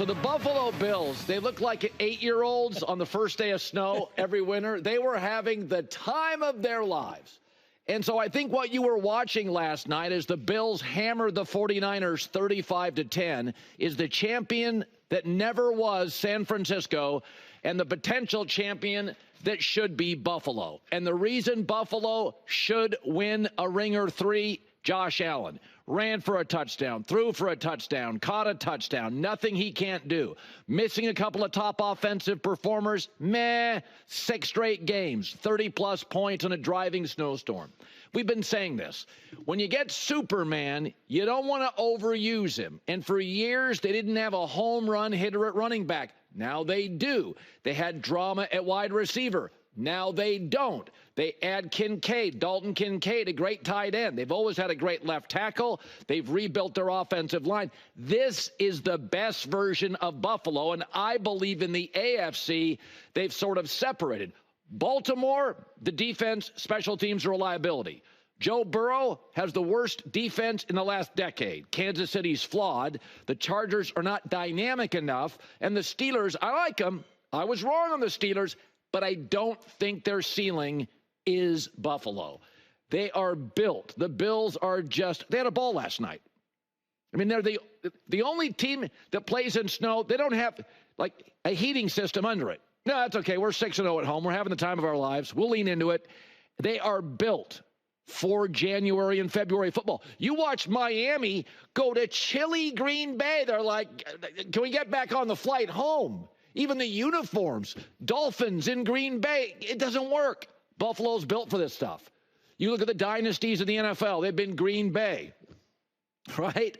So the Buffalo Bills, they look like 8-year-olds on the first day of snow every winter. They were having the time of their lives. And so I think what you were watching last night as the Bills hammered the 49ers 35-10 is the champion that never was San Francisco and the potential champion that should be Buffalo. And the reason Buffalo should win a ring or three, Josh Allen ran for a touchdown, threw for a touchdown, caught a touchdown, nothing he can't do. Missing a couple of top offensive performers, 6 straight games, 30-plus points in a driving snowstorm. We've been saying this. When you get Superman, you don't want to overuse him. And for years, they didn't have a home run hitter at running back. Now they do. They had drama at wide receiver. Now they don't. They add Kincaid, Dalton Kincaid, a great tight end. They've always had a great left tackle. They've rebuilt their offensive line. This is the best version of Buffalo, and I believe in the AFC, they've sort of separated. Baltimore, the defense, special teams, reliability. Joe Burrow has the worst defense in the last decade. Kansas City's flawed. The Chargers are not dynamic enough. And the Steelers, I like them. I was wrong on the Steelers, but I don't think their ceiling is Buffalo. They are built. The Bills are just, they had a ball last night. I mean, they're the only team that plays in snow. They don't have, like, a heating system under it. No, that's okay. We're 6-0 at home. We're having the time of our lives. We'll lean into it. They are built for January and February football. You watch Miami go to chilly Green Bay. They're like, can we get back on the flight home? Even the uniforms, Dolphins in Green Bay, it doesn't work. Buffalo's built for this stuff. You look at the dynasties of the NFL, they've been Green Bay, right?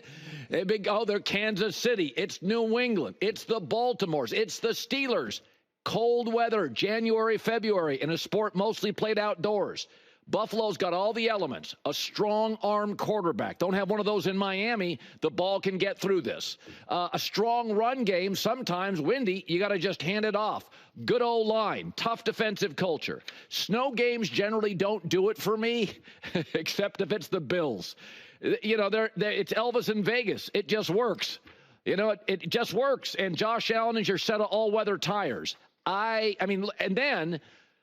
They've been, they're Kansas City. It's New England. It's the Baltimores. It's the Steelers. Cold weather, January, February, in a sport mostly played outdoors. Buffalo's got all the elements. A strong arm quarterback. Don't have one of those in Miami. The ball can get through this. A strong run game, sometimes windy. You got to just hand it off. Good old line. Tough defensive culture. Snow games generally don't do it for me, except if it's the Bills. You know, it's Elvis in Vegas. It just works. You know, it just works. And Josh Allen is your set of all-weather tires. I mean, and then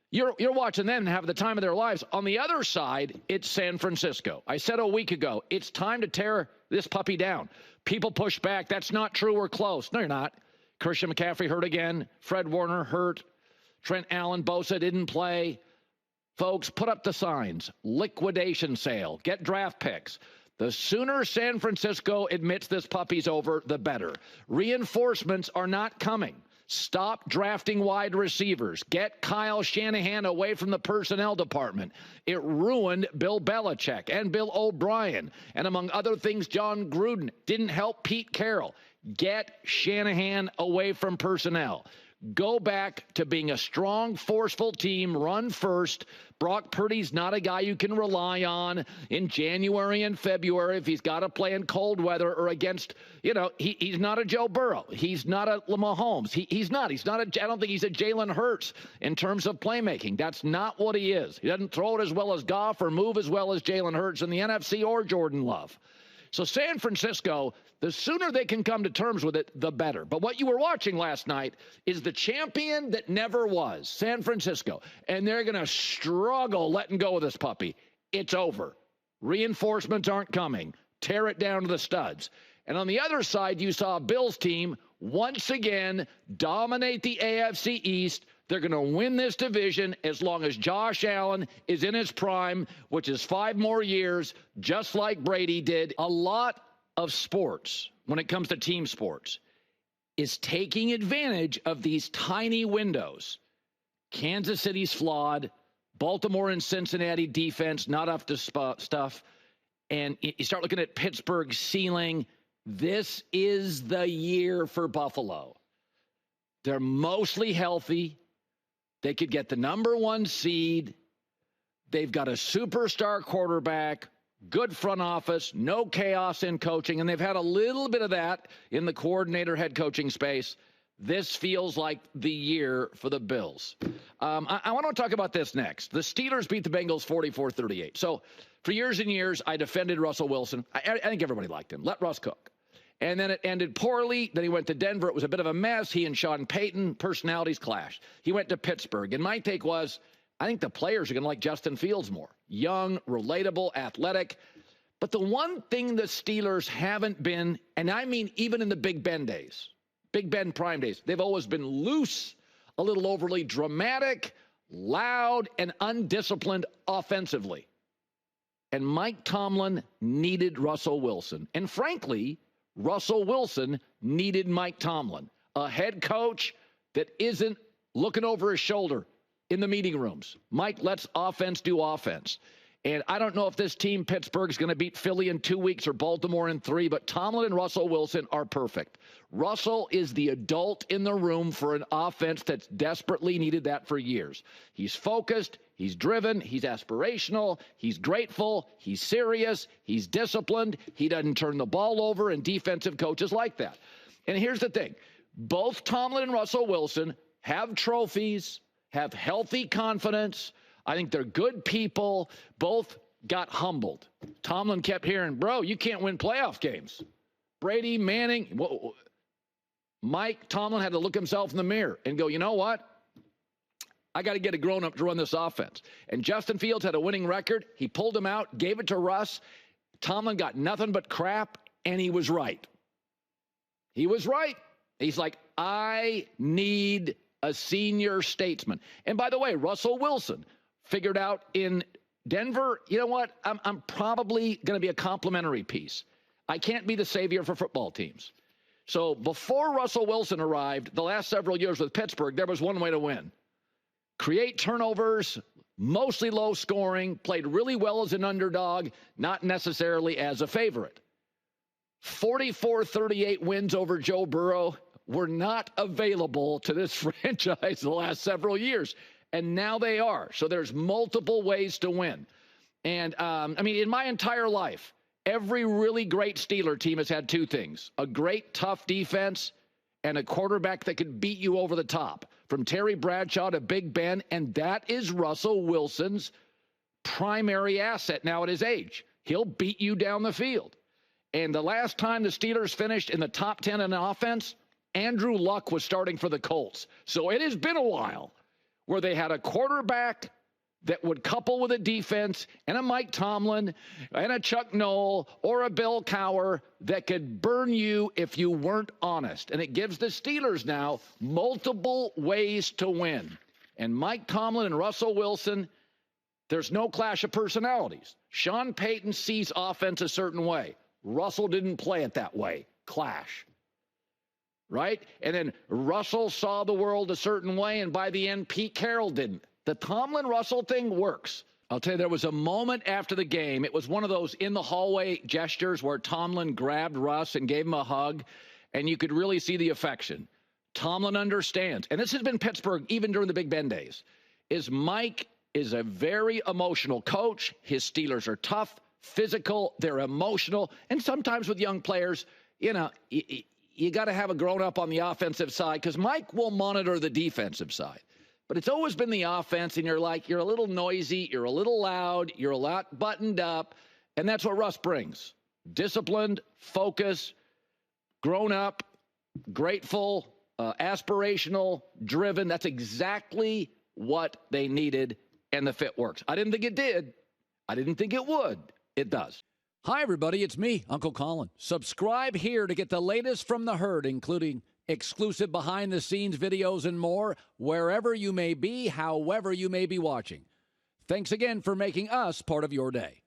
you're watching them have the time of their lives. On the other side, it's San Francisco. I said a week ago, it's time to tear this puppy down. People push back. That's not true. We're close. No, you're not. Christian McCaffrey hurt again. Fred Warner hurt. Trent Allen, Bosa didn't play. Folks, put up the signs. Liquidation sale. Get draft picks. The sooner San Francisco admits this puppy's over, the better. Reinforcements are not coming. Stop drafting wide receivers. Get Kyle Shanahan away from the personnel department. It ruined Bill Belichick and Bill O'Brien. And among other things, John Gruden didn't help Pete Carroll. Get Shanahan away from personnel. Go back to being a strong, forceful team, run first. Brock Purdy's not a guy you can rely on in January and February if he's got to play in cold weather or against, you know, he's not a Joe Burrow. He's not a Mahomes. He's not I don't think he's a Jalen Hurts in terms of playmaking. That's not what he is. He doesn't throw it as well as Goff or move as well as Jalen Hurts in the NFC or Jordan Love. So San Francisco, the sooner they can come to terms with it, the better. But what you were watching last night is the champion that never was, San Francisco. And they're going to struggle letting go of this puppy. It's over. Reinforcements aren't coming. Tear it down to the studs. And on the other side, you saw a Bills team once again dominate the AFC East. They're going to win this division as long as Josh Allen is in his prime, which is 5 more years, just like Brady did. A lot of sports, when it comes to team sports, is taking advantage of these tiny windows. Kansas City's flawed. Baltimore and Cincinnati defense, not up to stuff. And you start looking at Pittsburgh's ceiling. This is the year for Buffalo. They're mostly healthy. They could get the #1 seed. They've got a superstar quarterback, good front office, no chaos in coaching, and they've had a little bit of that in the coordinator head coaching space. This feels like the year for the Bills. I want to talk about this next. The Steelers beat the Bengals 44-38. So for years and years, I defended Russell Wilson. I think everybody liked him. Let Russ cook. And then it ended poorly. Then he went to Denver. It was a bit of a mess. He and Sean Payton, personalities clashed. He went to Pittsburgh. And my take was, I think the players are going to like Justin Fields more. Young, relatable, athletic. But the one thing the Steelers haven't been, and I mean even in the Big Ben days, Big Ben prime days, they've always been loose, a little overly dramatic, loud, and undisciplined offensively. And Mike Tomlin needed Russell Wilson. And frankly, Russell Wilson needed Mike Tomlin, a head coach that isn't looking over his shoulder in the meeting rooms. Mike lets offense do offense. And I don't know if this team, Pittsburgh, is going to beat Philly in 2 weeks or Baltimore in 3, but Tomlin and Russell Wilson are perfect. Russell is the adult in the room for an offense that's desperately needed that for years. He's focused, he's driven, he's aspirational, he's grateful, he's serious, he's disciplined, he doesn't turn the ball over, and defensive coaches like that. And here's the thing. Both Tomlin and Russell Wilson have trophies, have healthy confidence. I think they're good people. Both got humbled. Tomlin kept hearing, bro, you can't win playoff games. Brady, Manning. Mike Tomlin had to look himself in the mirror and go, you know what? I got to get a grown-up to run this offense. And Justin Fields had a winning record. He pulled him out, gave it to Russ. Tomlin got nothing but crap, and he was right. He was right. He's like, I need a senior statesman. And by the way, Russell Wilson figured out in Denver, you know what? I'm probably going to be a complimentary piece. I can't be the savior for football teams. So before Russell Wilson arrived, the last several years with Pittsburgh, there was one way to win. Create turnovers, mostly low scoring, played really well as an underdog, not necessarily as a favorite. 44-38 wins over Joe Burrow were not available to this franchise the last several years. And now they are. So there's multiple ways to win. And, in my entire life, every really great Steeler team has had two things: a great, tough defense and a quarterback that could beat you over the top. From Terry Bradshaw to Big Ben, and that is Russell Wilson's primary asset now at his age. He'll beat you down the field. And the last time the Steelers finished in the top 10 in offense, Andrew Luck was starting for the Colts. So it has been a while where they had a quarterback that would couple with a defense and a Mike Tomlin and a Chuck Noll or a Bill Cowher that could burn you if you weren't honest. And it gives the Steelers now multiple ways to win. And Mike Tomlin and Russell Wilson, there's no clash of personalities. Sean Payton sees offense a certain way. Russell didn't play it that way. Clash. Right? And then Russell saw the world a certain way, and by the end, Pete Carroll didn't. The Tomlin-Russell thing works. I'll tell you, there was a moment after the game. It was one of those in-the-hallway gestures where Tomlin grabbed Russ and gave him a hug, and you could really see the affection. Tomlin understands, and this has been Pittsburgh even during the Big Ben days, is Mike is a very emotional coach. His Steelers are tough, physical, they're emotional, and sometimes with young players, you got to have a grown-up on the offensive side because Mike will monitor the defensive side. But it's always been the offense, and you're a little noisy, you're a little loud, you're a lot buttoned up, and that's what Russ brings. Disciplined, focused, grown-up, grateful, aspirational, driven. That's exactly what they needed, and the fit works. I didn't think it did. I didn't think it would. It does. Hi, everybody. It's me, Uncle Colin. Subscribe here to get the latest from the herd, including exclusive behind-the-scenes videos and more, wherever you may be, however you may be watching. Thanks again for making us part of your day.